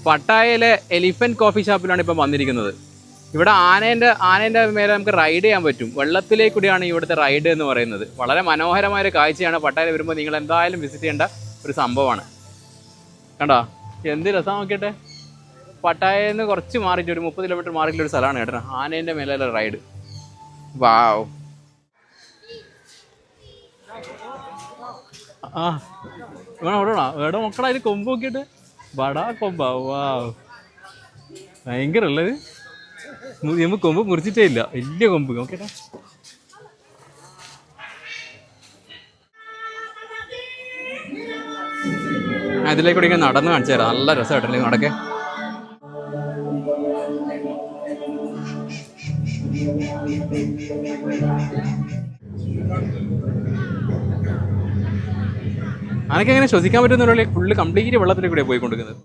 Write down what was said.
പട്ടായയിലെ elephant coffee ഷോപ്പിലാണ് ഇപ്പം വന്നിരിക്കുന്നത്. ഇവിടെ ആനേൻ്റെ മേലെ നമുക്ക് റൈഡ് ചെയ്യാൻ പറ്റും. വെള്ളത്തിലേക്കൂടിയാണ് ഇവിടുത്തെ റൈഡ് എന്ന് പറയുന്നത്. വളരെ മനോഹരമായൊരു കാഴ്ചയാണ്. പട്ടായയിൽ വരുമ്പോൾ നിങ്ങൾ എന്തായാലും വിസിറ്റ് ചെയ്യേണ്ട ഒരു സംഭവമാണ്. കണ്ടോ എന്ത് രസം നോക്കിയിട്ട്. പട്ടായയിൽ നിന്ന് കുറച്ച് മാറിയിട്ട് ഒരു 30 കിലോമീറ്റർ മാറിയിട്ടുള്ള ഒരു സ്ഥലമാണ് കേട്ടോ ആനേൻ്റെ മേലെ റൈഡ്. വാവ്. ആ വേണോ എവിടെ മക്കളെ അതിൽ കൊമ്പ് നോക്കിയിട്ട് ബടാ കൊമ്പാ. വാവ് ഭയങ്കര ഉള്ളത്. നമുക്ക് കൊമ്പ് മുറിച്ചിട്ടേ ഇല്ല, വലിയ കൊമ്പ് നോക്കിട്ടെ. അതിലേക്കൂടെ ഇങ്ങനെ നടന്ന് കാണിച്ചു തരാം. നല്ല രസമായിട്ടല്ലേ നടക്കേ. അനക്കെങ്ങനെ ശ്വസിക്കാൻ പറ്റുന്നില്ല. ഫുള്ള് കംപ്ലീറ്റ് വെള്ളത്തിലേക്കൂടെ പോയിക്കൊണ്ടിരിക്കുന്നത്.